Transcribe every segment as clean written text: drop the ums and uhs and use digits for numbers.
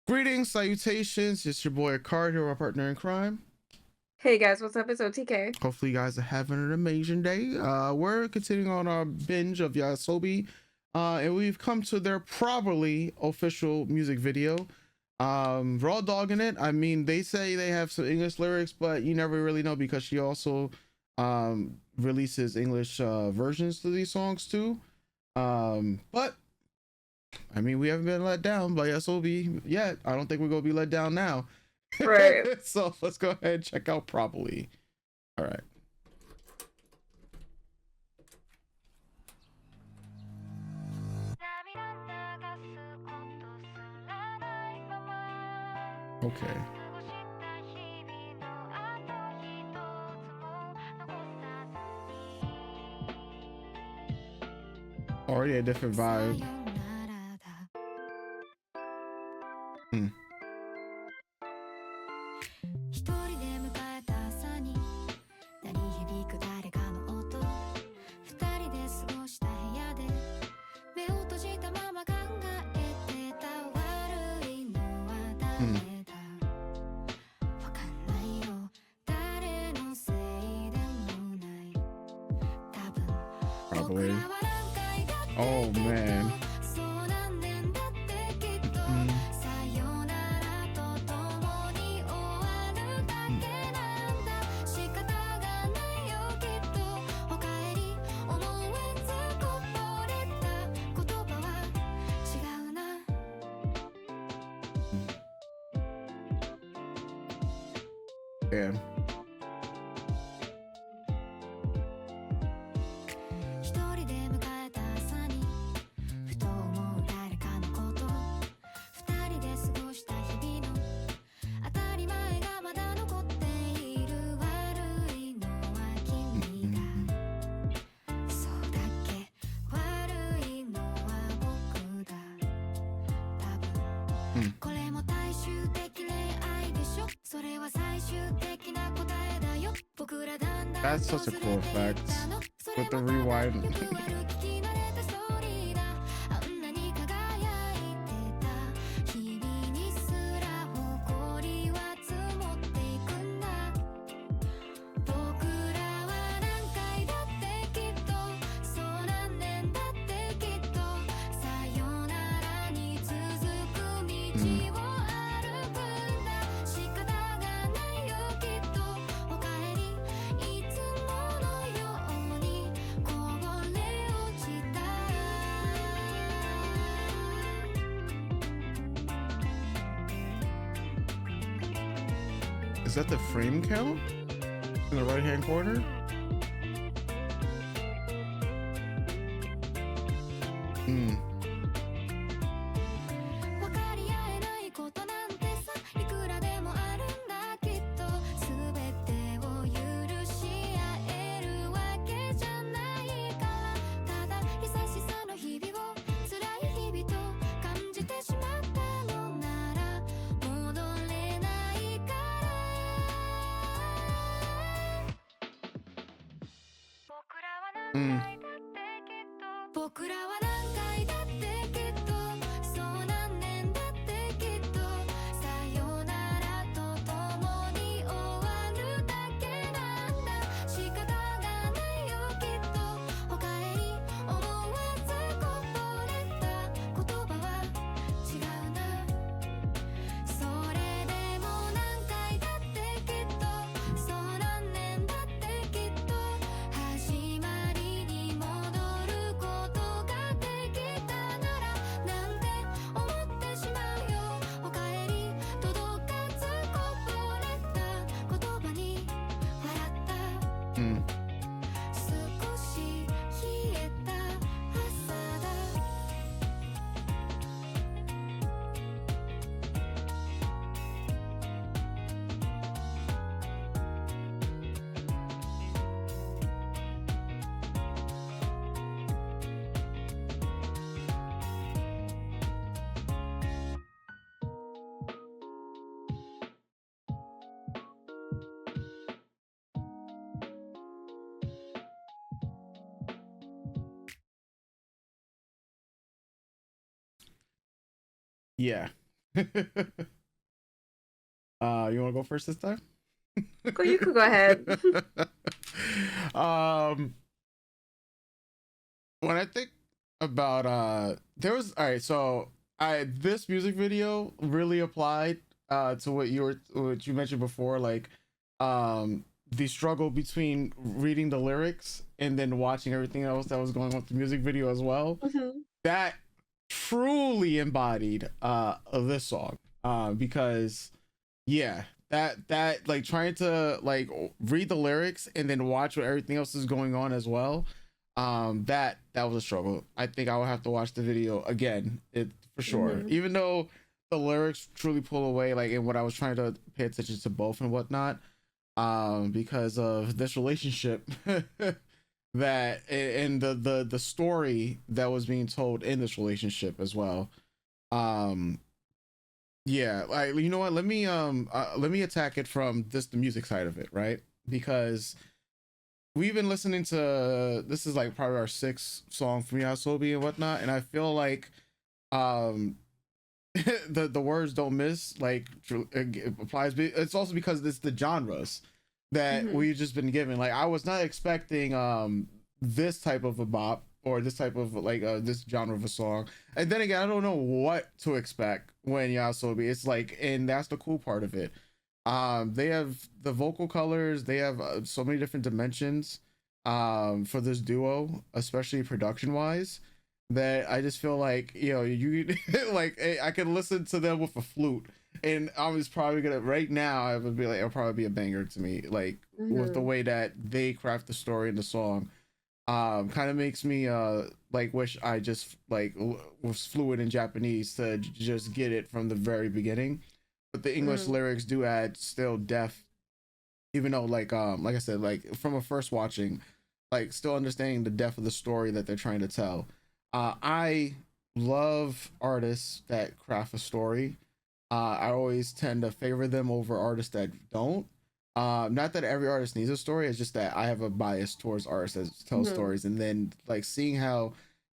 Greetings, salutations. It's your boy Card here, our partner in crime. Hey guys, what's up? It's OTK. Hopefully, you guys are having an amazing day. We're continuing on our binge of Yoasobi, and we've come to their probably official music video. Raw dogging it. I mean, they say they have some English lyrics, but you never really know because she also releases English versions to these songs too. But I mean, we haven't been let down by Yoasobi yet. I don't think we're gonna be let down now. Right. So let's go ahead and check out properly. All right. Okay. Already a different vibe. Hmm. Probably. Oh man. Damn. That's such a cool effect with the rewind. Is that the frame count in the right hand corner? Yeah. You want to go first this time? Go, you could go ahead. um, when I think about there was all right. So I this music video really applied to what you mentioned before, like the struggle between reading the lyrics and then watching everything else that was going on with the music video as well. Mhm. That truly embodied this song because yeah, that like trying to like read the lyrics and then watch what everything else is going on as well. That was a struggle. I think I would have to watch the video again, it for sure, Mhm. even though the lyrics truly pull away, like in what I was trying to pay attention to both and whatnot, because of this relationship that and the story that was being told in this relationship as well. um yeah, like, you know what, let me attack it from just the music side of it, right? Because we've been listening to, this is like probably our sixth song from Yoasobi and whatnot, and I feel like um the words don't miss, like it applies, but it's also because it's the genres that Mhm. we've just been given. Like I was not expecting this type of a bop or this type of like this genre of a song, and then again I don't know what to expect when Yasobi, it's like, and that's the cool part of it. They have the vocal colors, they have so many different dimensions for this duo, especially production wise, that I just feel like, you know, you like I could listen to them with a flute, and I was probably gonna right now I would be like, it'll probably be a banger to me, like with the Mhm. way that they craft the story in the song. Kind of makes me like wish I just like was fluent in Japanese to just get it from the very beginning. But the English Mhm. lyrics do add still depth, even though like I said, like from a first watching, like still understanding the depth of the story that they're trying to tell. I love artists that craft a story. I always tend to favor them over artists that don't. Not that every artist needs a story, it's just that I have a bias towards artists that tell Mhm. stories, and then like seeing how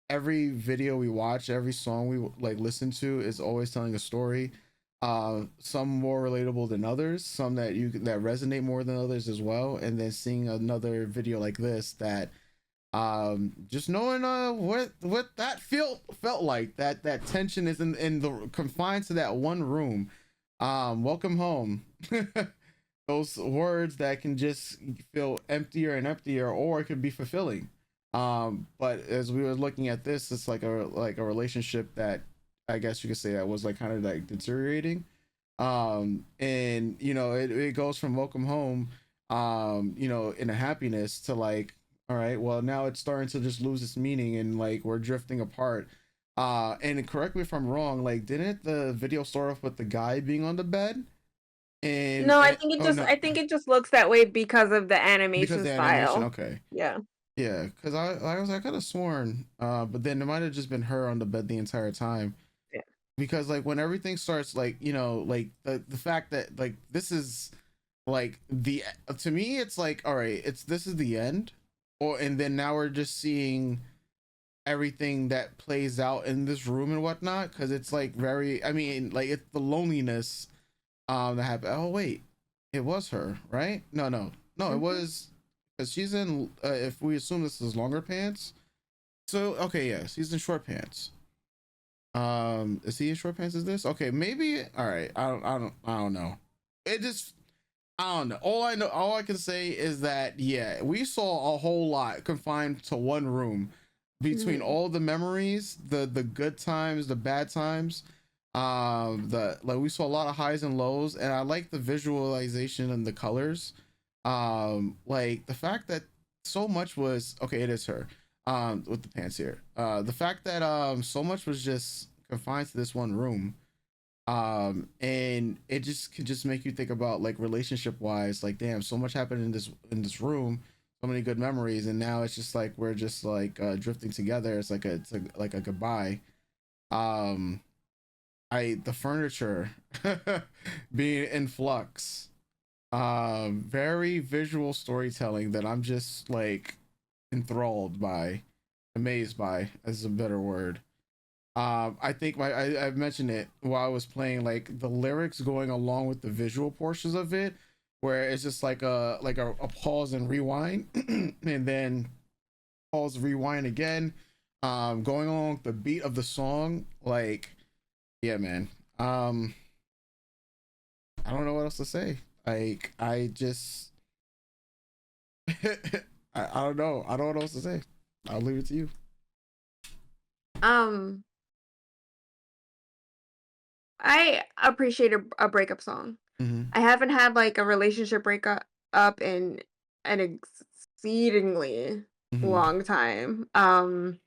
every video we watch, every song we like listen to is always telling a story. Some more relatable than others, some that resonate more than others as well. And then seeing another video like this that just knowing what that felt like, that tension is in the confined to that one room. Welcome home. Those words that can just feel emptier and emptier, or it could be fulfilling. But as we were looking at this, it's like a relationship that I guess you could say that was like kind of like deteriorating. And you know, it goes from welcome home, you know, in a happiness to like, all right, well now it's starting to just lose its meaning and like we're drifting apart. And correct me if I'm wrong, like didn't the video start off with the guy being on the bed? No, And oh no, I think it just looks that way because of the because animation the animation, style. okay. Yeah. Yeah, because I could have sworn, but then it might have just been her on the bed the entire time. Yeah. Because like when everything starts, like, you know, like the fact that like this is like the, to me it's like, all right, it's this is the end, or and then now we're just seeing everything that plays out in this room and whatnot, because it's like very, I mean, like it's the loneliness that happened. Oh wait, it was her, right? No, it Mhm. was, because she's in if we assume this is longer pants, so okay, yes, he's in short pants. Is he in short pants? Is this okay? Maybe. All right. I don't know. It just. I don't know. All I can say is that yeah, we saw a whole lot confined to one room, between Mhm. all the memories, the good times, the bad times. The like we saw a lot of highs and lows, and I like the visualization and the colors. Like the fact that so much was okay. It is her. With the pants here. The fact that so much was just confined to this one room, and it just could just make you think about like relationship wise, like damn, so much happened in this room, so many good memories, and now it's just like we're just like drifting together. It's like a goodbye. um I the furniture being in flux, very visual storytelling that I'm just like enthralled by, amazed by, as a better word. I think I mentioned it while I was playing, like the lyrics going along with the visual portions of it, where it's just like a pause and rewind, and then pause, rewind again, going along with the beat of the song. Like, yeah, man. I don't know what else to say. Like, I just, I don't know. I don't know what else to say. I'll leave it to you. Um, I appreciate a breakup song. Mm-hmm. I haven't had like a relationship breakup up in an exceedingly Mm-hmm. long time. The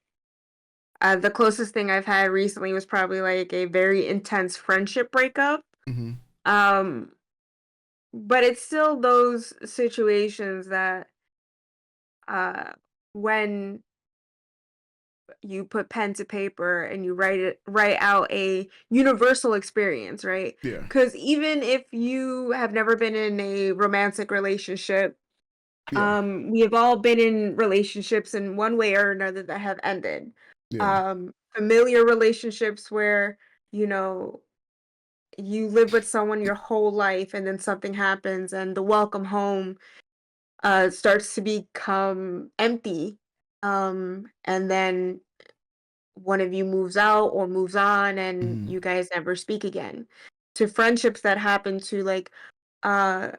closest thing I've had recently was probably like a very intense friendship breakup. Mm-hmm. Um, but it's still those situations that uh when you put pen to paper and you write out a universal experience, right? Yeah. Because even if you have never been in a romantic relationship, Yeah. we have all been in relationships in one way or another that have ended. Yeah. Familiar relationships where, you know, you live with someone your whole life and then something happens and the welcome home starts to become empty. And then one of you moves out or moves on and Mm-hmm. you guys never speak again. To friendships that happen to like uh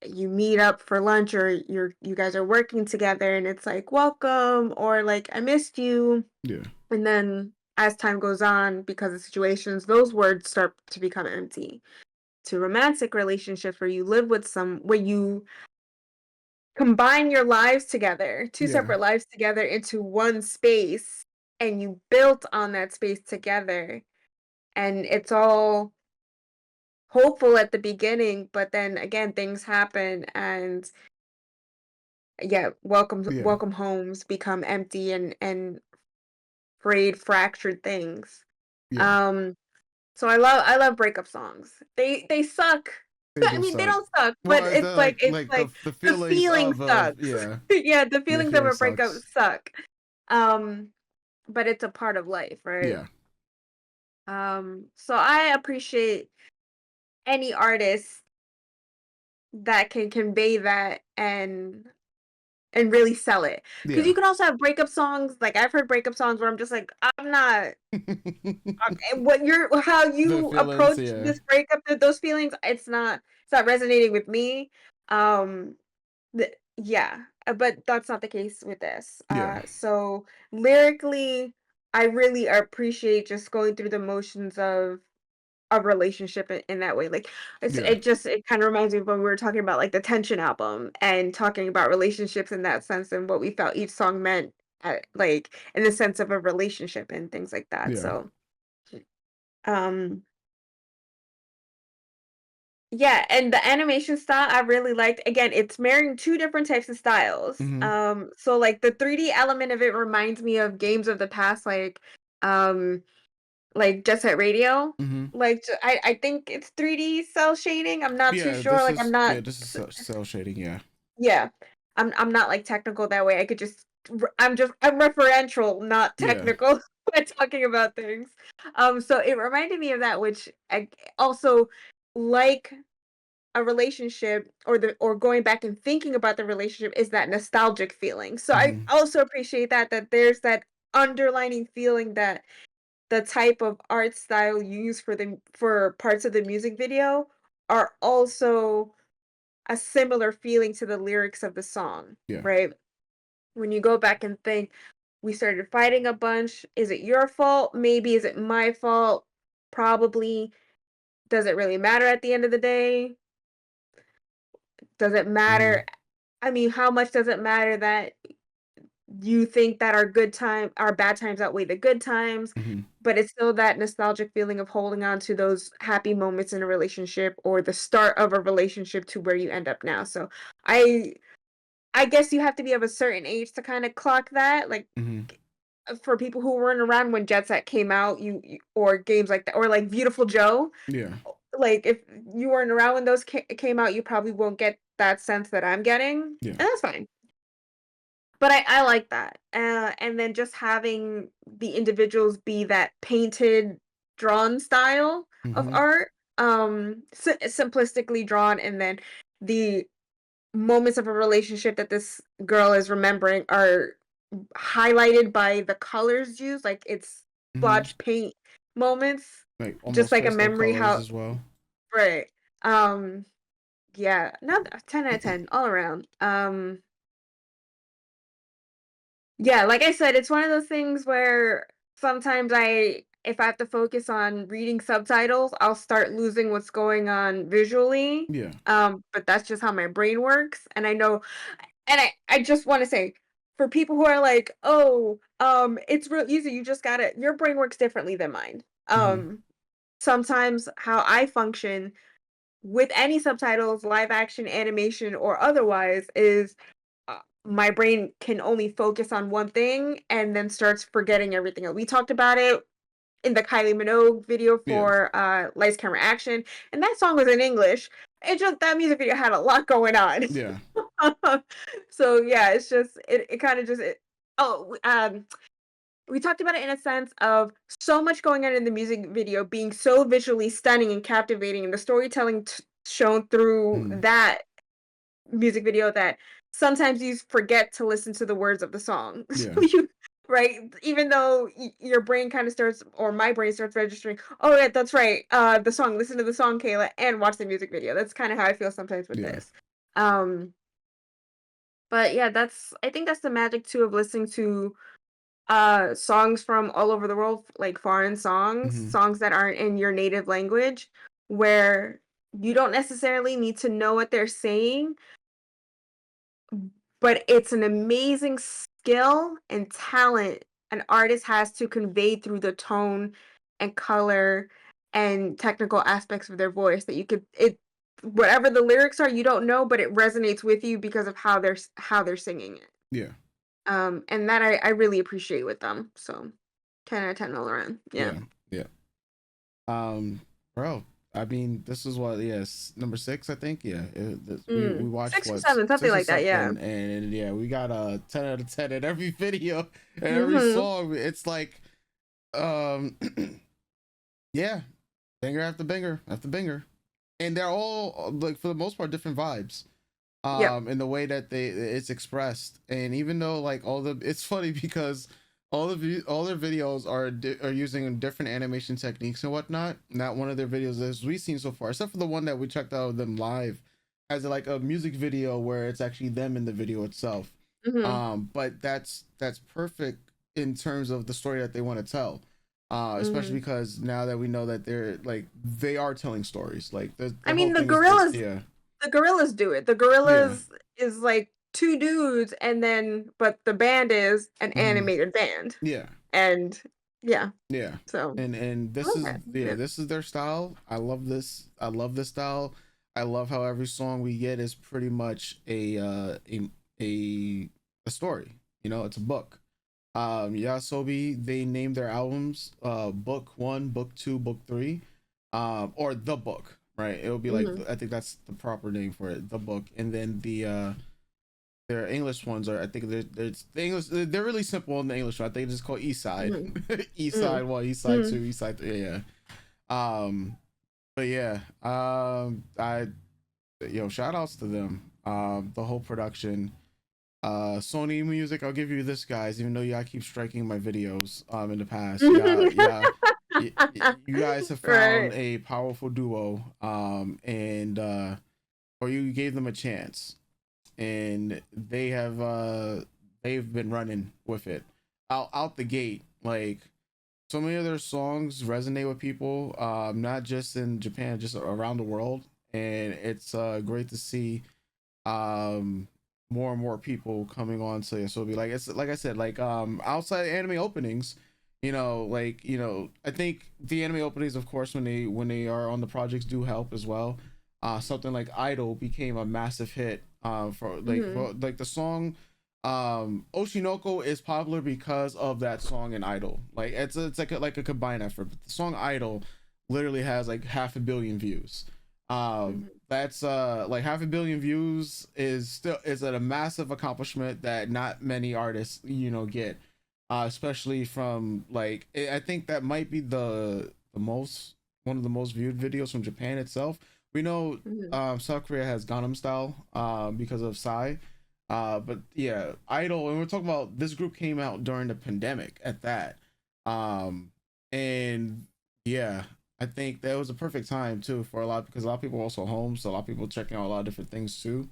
you meet up for lunch or you guys are working together and it's like welcome or like I missed you, Yeah. and then as time goes on because of situations those words start to become empty. To romantic relationships where you live with some where you combine your lives together, two Yeah. separate lives together into one space, and you built on that space together, and it's all hopeful at the beginning, but then again things happen and yeah, Yeah. welcome homes become empty and frayed, fractured things. Yeah. Um so I love breakup songs. They suck. They I do mean, they suck. don't suck, but Well, the it's like like the the feelings feeling of sucks. yeah, Yeah, the the feelings of feeling a breakup sucks. suck. Um but it's a part of life, right? Yeah. So I appreciate any artist that can convey that and really sell it. Because Yeah. you can also have breakup songs. Like I've heard breakup songs where I'm just like, I'm not. What you're how The you feelings, approach yeah. this breakup, those feelings, it's not resonating with me. Um, yeah, but that's not the case with this. Yeah. So lyrically, I really appreciate just going through the motions of a relationship in that way. Like Yeah. it kind of reminds me of when we were talking about like the Tension album and talking about relationships in that sense and what we felt each song meant like in the sense of a relationship and things like that. Yeah. So um yeah, and the animation style I really liked. Again, it's marrying two different types of styles. Mm-hmm. So like the 3D element of it reminds me of games of the past, um like Jet Set Radio. Mm-hmm. I think it's 3D cell shading. I'm not too Yeah, sure. Like I'm not this is cell shading, yeah. yeah. I'm not like technical that way. I could just I'm referential, not Yeah. technical when talking about things. So it reminded me of that, which I also like a relationship or going back and thinking about the relationship is that nostalgic feeling. So I Mm-hmm. also appreciate that there's that underlining feeling that the type of art style used for parts of the music video are also a similar feeling to the lyrics of the song, Yeah. right? When you go back and think, we started fighting a bunch. Is it your fault? Maybe. Is it my fault? Probably. Does it really matter at the end of the day? Does it Mm-hmm. matter? I mean, how much does it matter that you think that our bad times outweigh the good times, Mm-hmm. but it's still that nostalgic feeling of holding on to those happy moments in a relationship or the start of a relationship to where you end up now. So I I guess you have to be of a certain age to kind of clock that. Like Mm-hmm. for people who weren't around when Jet Set came out, or games like that, or like Beautiful Joe. Yeah. Like if you weren't around when those came out, you probably won't get that sense that I'm getting, and Yeah. that's fine. but I like that. And then just having the individuals be that painted, drawn style of Mm-hmm. art, simplistically drawn, and then the moments of a relationship that this girl is remembering are highlighted by the colors used, like it's Mm-hmm. splotch paint moments, Like just almost like a pastel memory colors how as well. right. Um, yeah, not 10 out of 10 all around. Yeah, like I said, it's one of those things where sometimes if I have to focus on reading subtitles, I'll start losing what's going on visually. Yeah. But that's just how my brain works. And I know, and I just want to say, for people who are like, oh, it's real easy, you just gotta, your brain works differently than mine. Mm-hmm. Sometimes how I function with any subtitles, live action, animation, or otherwise, is my brain can only focus on one thing and then starts forgetting everything else. We talked about it in the Kylie Minogue video Yeah. for Lights Camera Action, and that song was in English. It just that music video had a lot going on. Yeah. So yeah, it's just it kind of just oh we talked about it in a sense of so much going on in the music video being so visually stunning and captivating, and the storytelling shown through Mm. that music video that sometimes you forget to listen to the words of the song. Yeah. So you right, even though your brain kind of starts, or my brain starts registering, oh yeah, that's right, the song, listen to the song, Kayla, and watch the music video. That's kind of how I feel sometimes with Yeah. this. um but yeah, that's, I think that's the magic too of listening to songs from all over the world, like foreign songs, Mm-hmm. songs that aren't in your native language, where you don't necessarily need to know what they're saying, but it's an amazing skill and talent an artist has to convey through the tone and color and technical aspects of their voice, that you could it whatever the lyrics are, you don't know, but it resonates with you because of how they're singing it. Yeah. And that I really appreciate with them. So 10 out of 10 all around. Yeah. Yeah. Yeah. Um, bro, I mean, this is what, yes, number six, I think. Yeah, we watched 6 or what 7, something six or like that. Yeah. something, and yeah, we got a 10 out of 10 in every video and every Mhm. song. It's like, um, yeah, banger after banger after banger, and they're all like for the most part different vibes. Yep. In the way that it's expressed, and even though like it's funny because all their videos are using different animation techniques and whatnot. Not one of their videos as we've seen so far, except for the one that we checked out of them live, as like a music video where it's actually them in the video itself. Mhm. But that's perfect in terms of the story that they want to tell. Especially Mhm. because now that we know that they are telling stories, like I the whole mean, thing is just yeah. the gorillas do it. The Yeah. gorillas is like two dudes, and then but the band is an Hmm. animated band. Yeah. And yeah, Yeah. so And I this love is that. yeah, Yeah. this is their style. I love this. I love this style. I love how every song we get is pretty much a a story. You know, it's a book. Yasobi, they named their albums book 1, book 2, book 3, or the book, right? It would be like Mhm. I think that's the proper name for it, the book. And then their English ones are, I think the English, they're really simple in the English one. I think it's just called East Side, Mhm. East Mhm. Side 1, East Side Mhm. 2, East Side 3. Yeah. But yeah, I shout outs to them. The whole production. Sony Music, I'll give you this, guys. Even though y'all keep striking my videos in the past, you guys have found Right. a powerful duo, and or you gave them a chance, and they've been running with it out the gate. Like so many of their songs resonate with people, not just in Japan, just around the world, and it's great to see um more and more people coming on to Yoasobi. Like it's like I said, like outside anime openings, I think the anime openings, of course, when they are on the projects, do help as well. Something like Idol became a massive hit. Mhm. For like the song Oshinoko is popular because of that song in Idol. Like it's like a combined effort. But the song Idol literally has like 500 million views. That's like 500 million views is a massive accomplishment that not many artists, get, especially from like I think that might be the most one of the most viewed videos from Japan itself. We know Mhm. South Korea has Gangnam Style because of Psy. But yeah, Idol, and we're talking about this group came out during the pandemic at that. Um, and yeah, I think that was a perfect time too for a lot because a lot of people were also home, so a lot of people checking out a lot of different things too.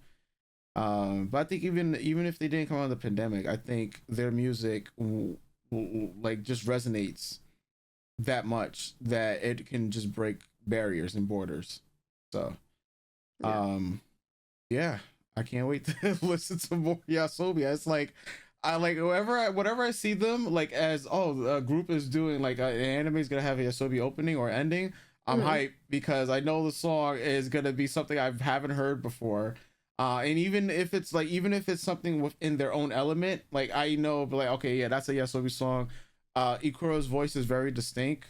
But I think even if they didn't come out of the pandemic, I think their music like just resonates that much that it can just break barriers and borders. So Yeah. um yeah, I can't wait to listen to more Yasobi. It's like I like whenever I see them like as a group is doing like an anime is gonna have a Yasobi opening or ending. I'm Mhm. hyped because I know the song is gonna be something I haven't heard before. And even if it's something within their own element, like I know, but like okay, yeah, that's a Yasobi song. Ikuro's voice is very distinct.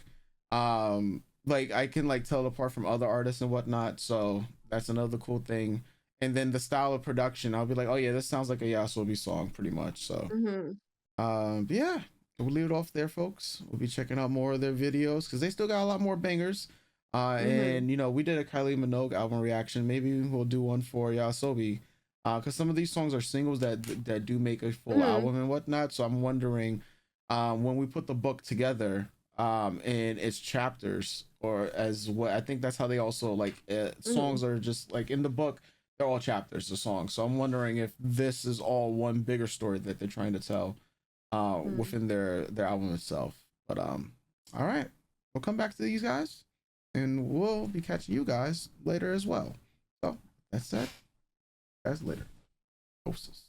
Like I can like tell apart from other artists and whatnot. So that's another cool thing. And then the style of production, I'll be like, oh yeah, this sounds like a Yasobi song pretty much. So Mhm. but yeah, we'll leave it off there, folks. We'll be checking out more of their videos because they still got a lot more bangers. Mhm. And we did a Kylie Minogue album reaction. Maybe we'll do one for Yasobi. Because some of these songs are singles that do make a full Mhm. album and whatnot. So I'm wondering, when we put the book together, in its chapters, or as what I think that's how they also like Mhm. songs are just like in the book, they're all chapters, the songs. So I'm wondering if this is all one bigger story that they're trying to tell Mhm. within their album itself. But all right, we'll come back to these guys, and we'll be catching you guys later as well. So that's that. Guys, later. Hostess.